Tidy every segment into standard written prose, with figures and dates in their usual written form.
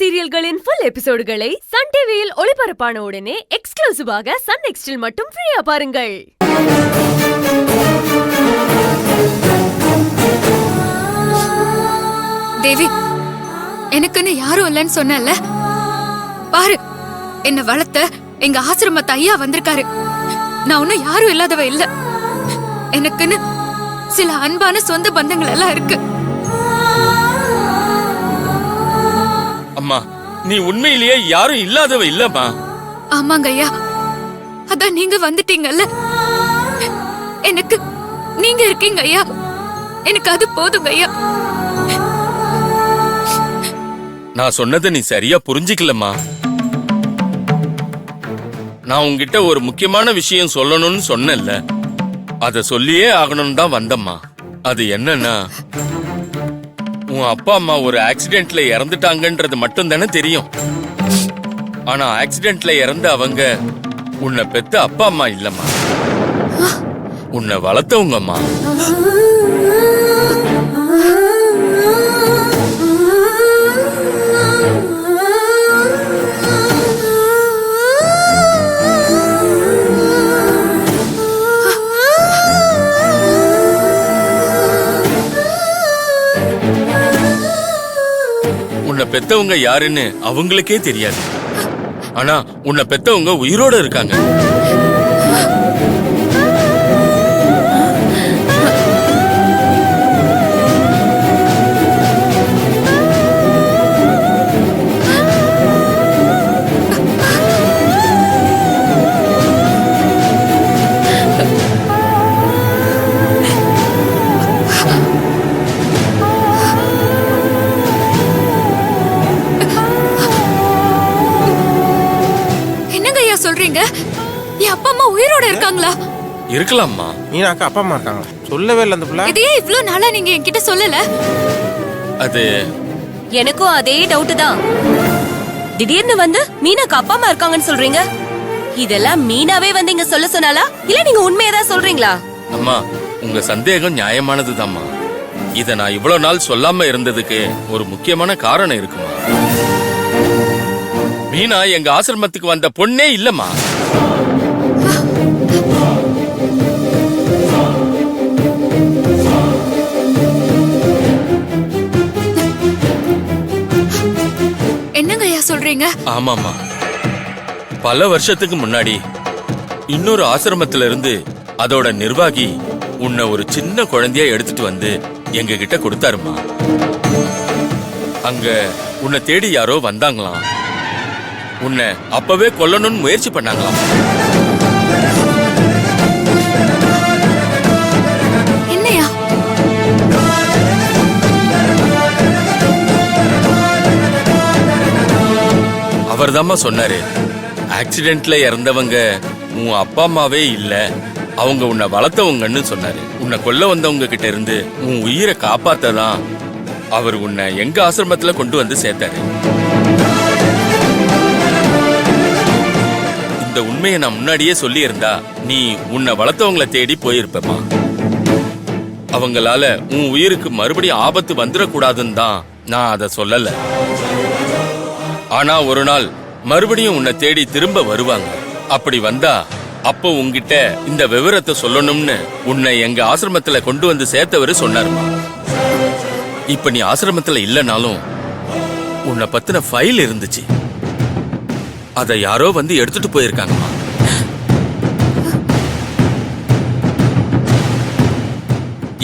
சீரியல்களின் full எபிசோடுகளை Sun டிவியில் ஒளிபரப்பான உடனே எக்ஸ்க்ளூசிவாக சன் நெக்ஸ்டில் மட்டும் ஃப்ரீயா பாருங்கள். தேவி, எனக்குன்னு யாரும் இல்லைன்னு சொன்னல, பாரு என்ன வளர்த்த எங்க ஆசிரமத்து ஐயா வந்திருக்காரு. நான் ஒன்னும் யாரும் இல்லாதவ இல்ல. எனக்குன்னு சில அன்பான சொந்த பந்தங்கள் எல்லாம் இருக்கு. அம்மா, நீ உண்மையிலேயே யாரும் இல்லாதவ இல்லம்மா. ஆமாங்க ஐயா, அதான் நீங்க வந்துட்டீங்கல்ல. எனக்கு நீங்க இருக்கீங்க ஐயா, எனக்கு அது போதுங்க ஐயா. நான் சொன்னதை நீ சரியா புரிஞ்சிக்கலம்மா. நான் உன்கிட்ட ஒரு முக்கியமான விஷயம் சொல்லணும்னு சொன்னேன்ல, அத சொல்லியே ஆகணும்னு தான் வந்தம்மா. அது என்னன்னா, உன் அப்பா அம்மா ஒரு ஆக்சிடென்ட்ல இறந்துட்டாங்கன்றது மட்டும் தானே தெரியும். ஆனா ஆக்சிடென்ட்ல இறந்த அவங்க உன்னை பெத்த அப்பா அம்மா இல்லம்மா, உன்னை வளர்த்தவங்கம்மா. உன்னை பெத்தவங்க யாருன்னு அவங்களுக்கே தெரியாது. ஆனா உன்னை பெத்தவங்க உயிரோட இருக்காங்க. சொல்றீங்க? என் அப்பா அம்மா உயிரோட இருக்காங்களா? இருக்கலாம்மா. மீனாக்கு அப்பா அம்மா இருக்காங்களா? சொல்லவே இல்லை அந்த பிள்ளை. இதையே இவ்ளோ நாளா நீங்க என்கிட்ட சொல்லல? அது எனக்கும் அதே டவுட் தான். திடீர்னு வந்து மீனாக்கு அப்பா அம்மா இருக்காங்கன்னு சொல்றீங்க. இதெல்லாம் மீனாவே வந்து இங்க சொல்ல சொன்னாலா, இல்ல நீங்க உண்மையதான் சொல்றீங்களா? அம்மா, உங்க சந்தேகம் நியாயமானதுதாம்மா. இத நான் இவ்வளவு நாள் சொல்லாம இருந்ததுக்கு ஒரு முக்கியமான காரணம் இருக்குமா. மீனா எங்க ஆசிரமத்துக்கு வந்த பொண்ணே இல்லம்மா. என்னங்க ஐயா சொல்றீங்க? ஆமாமா, பல வருஷத்துக்கு முன்னாடி இன்னொரு ஆசிரமத்துல இருந்து அதோட நிர்வாகி உன்னை ஒரு சின்ன குழந்தையா எடுத்துட்டு வந்து எங்க கிட்ட கொடுத்தாருமா. அங்க உன்னை தேடி யாரோ வந்தாங்களாம். உன்னை அப்பவே கொல்லணும்னு முயற்சி பண்ணாங்களாம். என்னையா? அவர்தாம்மா சொன்னாரு, ஆக்சிடென்ட்ல இறந்தவங்க உன் அப்பா அம்மாவே இல்ல, அவங்க உன்னை வளர்த்தவங்கன்னு சொன்னாரு. உன்னை கொல்ல வந்தவங்க கிட்ட இருந்து உன் உயிரை காப்பாத்ததான் அவர் உன்னை எங்க ஆசிரமத்துல கொண்டு வந்து சேர்த்தாரு. இந்த உண்மையை நான் முன்னாடியே சொல்லி இருந்தா நீ உன்னை வளர்த்தவங்களை தேடி போயிருப்பமா. அவங்களால உன் உயிருக்கு மறுபடியும் ஆபத்து வந்துடக்கூடாதுன்னு தான் நான் அதை சொல்லல. ஆனா ஒரு நாள் மறுபடியும் உன்னை தேடி திரும்ப வருவாங்க. அப்படி வந்தா அப்போ உன்கிட்ட இந்த விவரத்தை சொல்லணும்னு உன்னை எங்க ஆசிரமத்துல கொண்டு வந்து சேர்த்தவரு சொன்னாருமா. இப்ப நீ ஆசிரமத்துல இல்லனாலும் உன்னை பத்தின ஃபைல் இருந்துச்சு, அத யாரோ வந்து எடுத்துட்டு போயிருக்காங்கம்மா.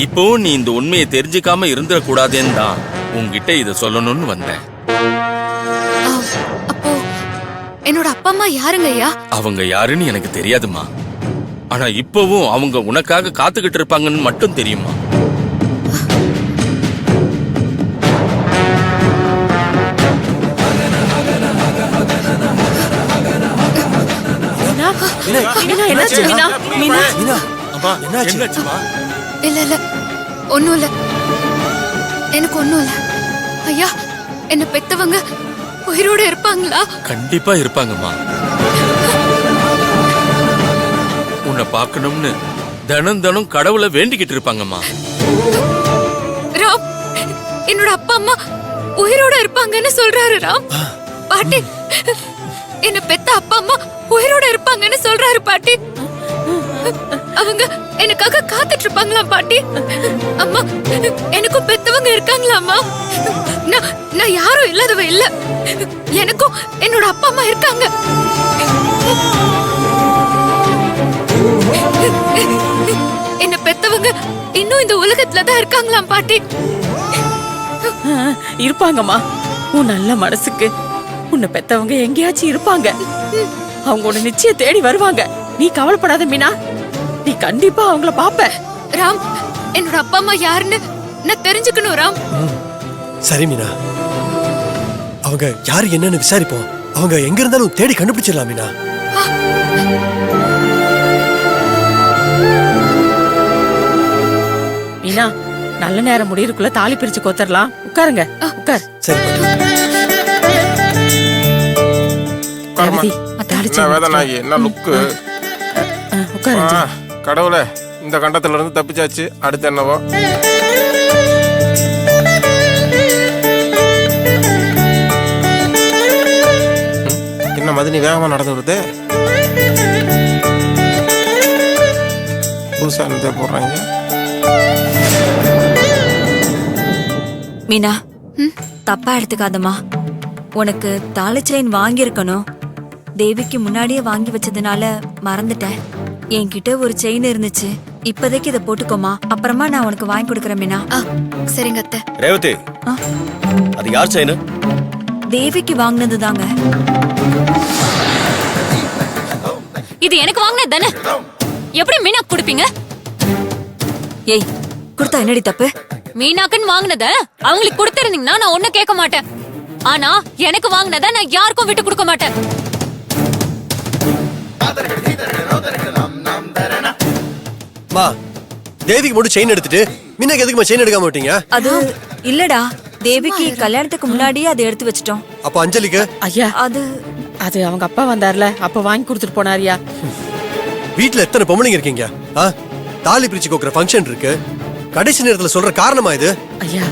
இப்போ நீ இந்த உண்மையை தெரிஞ்சுக்காம இருந்துடக்கூடாதுன்னு தான் உன்கிட்ட இத சொல்லணும்னு வந்தேன். அப்போ என்னோட அப்பா அம்மா யாருங்க ஐயா? அவங்க யாருன்னு எனக்கு தெரியாதுமா. ஆனா இப்பவும் அவங்க உனக்காக காத்துக்கிட்டு இருப்பாங்கன்னு மட்டும் தெரியுமா. இல்ல இல்ல, ஒண்ணும் இல்ல, எனக்கு ஒண்ணும் இல்ல. ஐயா, என்ன பெத்தவங்க உயிரோட இருப்பாங்களா? கண்டிப்பா இருப்பாங்கம்மா. உன்னை பார்க்கணும்னு தினம் தினம் கடவுளை வேண்டிக்கிட்டு இருப்பாங்கம்மா. ராம், என்னோட அப்பா அம்மா உயிரோட இருப்பாங்கன்னு சொல்றாரு ராம். பாட்டி, என்ன பெத்த அப்பா அம்மா உயிரோட இருப்பாங்கன்னு சொல்றாரு பாட்டி. அவங்க எனக்காக காத்துட்டு இருப்பாங்களாம் பாட்டி. அம்மா, எனக்கும் பெத்தவங்க இருக்காங்களாம்மா. நான் யாரும் இல்லாதவ இல்ல. எனக்கும் என்னோட அப்பா அம்மா இருக்காங்க. என்ன பெத்தவங்க இன்னும் இந்த உலகத்துல தான் இருக்காங்களாம் பாட்டி. இருப்பாங்கம்மா. உன் நல்ல மனசுக்கு உன்னை பெத்தவங்க எங்கேயாச்சும் இருப்பாங்க. அவங்க உன்னை நிச்சயம் தேடி வருவாங்க. நீ கவலைப்படாத மீனா. நீ கண்டிப்பா அவங்கள பாப்ப. ராம், என்னோட அப்பா அம்மா யாருன்னு நான் தெரிஞ்சுக்கணும் ராம். சரி மீனா, அவங்க யாரு என்னன்னு விசாரிப்போம். அவங்க எங்க இருந்தாலும் தேடி கண்டுபிடிச்சிடலாம் மீனா. மீனா, நல்ல நேரம் முடியறதுக்குள்ள தாலி பிரிச்சு கோத்தரலாம். உட்காருங்க, உட்கார். சரி பாட்டி. உட்காருமா. ரவி, தாலி என்ன வேதனாகி என்ன லுக்கு. உட்காரு. கடவுளே, இந்த கண்டத்துல இருந்து தப்பிச்சாச்சு. அடுத்து என்னவோ. என்ன மதினி வேகமா நடந்து வருது. புதுசா இருந்தே போடுறாங்க. மீனா, தப்பா எடுத்துக்காதம்மா. உனக்கு தாலி செயின் வாங்கியிருக்கணும். தேவிக்கு முன்னாடியே வாங்கி வச்சதுனால மறந்துட்டேன். என்கிட்ட ஒரு செயின் இருந்துச்சு. இப்போதைக்கு இதை போட்டுக்கோமா. அப்புறமா நான் உனக்கு வாங்கி கொடுக்கறேன் மீனா. சரிங்க அத்தை. ரேவதி, அது யார் செயின்? தேவிக்கு வாங்கினது தாங்க. இது எனக்கு வாங்கினது தானே? எப்படி மீனா கொடுப்பீங்க? ஏய், கொடுத்தா என்னடி தப்பு? மீனாக்குன்னு வாங்கினத அவங்களுக்கு கொடுத்திருந்தீங்கன்னா நான் ஒண்ணும் கேட்க மாட்டேன். ஆனா எனக்கு வாங்கினத நான் யாருக்கும் விட்டு கொடுக்க மாட்டேன். மா, தேவிக்கு மட்டும் செயின் எடுத்துட்டு மீனாக்கு எதுக்குமா செயின் எடுக்காம விட்டீங்க? அது இல்லடா, தேவிக்கு கல்யாணத்துக்கு முன்னாடியே அதை எடுத்து வச்சிட்டோம். அப்ப அஞ்சலிக்கு? ஐயா, அது அது அவங்க அப்பா வந்தார்ல, அப்ப வாங்கி கொடுத்துட்டு போனாரியா. வீட்டுல எத்தனை பொம்பளைங்க இருக்கீங்க? தாலி பிரிச்சு கோக்குற ஃபங்க்ஷன் இருக்கு. கடைசி நேரத்துல சொல்ற காரணமா இது? ஐயா,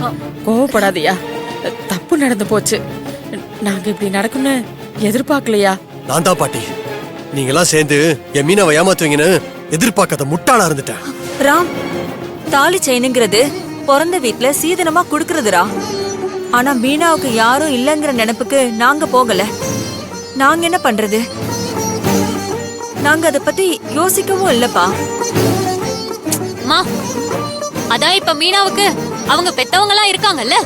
கோவப்படாதயா. தப்பு நடந்து போச்சு. நாங்க இப்படி நடக்கும்னு எதிர்பார்க்கலையா. நான் தான் பாட்டி. நீங்க எல்லாம் சேர்ந்து என் மீனாவை ஏமாத்துவீங்கன்னு எதிர்பார்க்காத முட்டாளா இருந்துட்டேன். ராம், தாலி செயினுங்கிறது பிறந்த வீட்டுல சீதனமா குடுக்கறதுரா. ஆனா மீனாவுக்கு யாரும் இல்லங்கிற நினைப்புக்கு நாங்க போகல. நாங்க என்ன பண்றது? நாங்க அத பத்தி யோசிக்கவும் இல்லப்பா. அதான் இப்ப மீனாவுக்கு அவங்க பெத்தவங்க எல்லாம் இருக்காங்கல்ல,